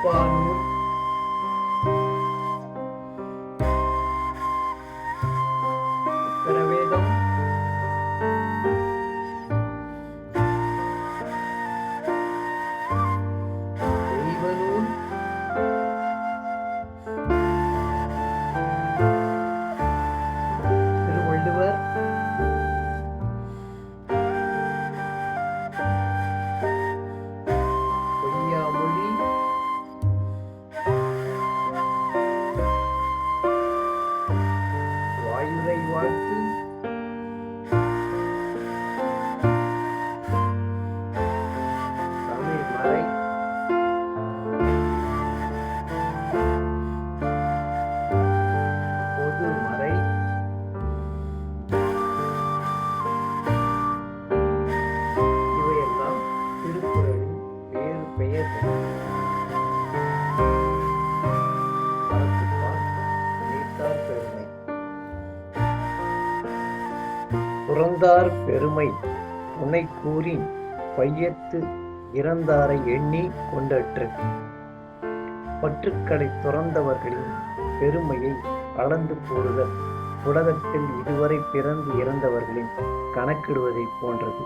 உப்பானூர் உத்தரவேதம் தெய்வநூல் திருவள்ளுவர் பொய்யாமொழி வாயுரை வாழ்த்து தமிழ்மறை பொதுமறை இவையெல்லாம் திருக்குறளின் வேறு பெயர்கள். அறத்துப்பால் நீத்தார் பெருமை துறந்தார் பெருமை உனை கூறி பையத்து இறந்தாரை எண்ணி கொண்டற்று. பற்றுக்களை துறந்தவர்களின் பெருமையை அளந்து கூறுதல் உலகத்தில் இதுவரை பிறந்து இறந்தவர்களின் கணக்கிடுவதை போன்றது.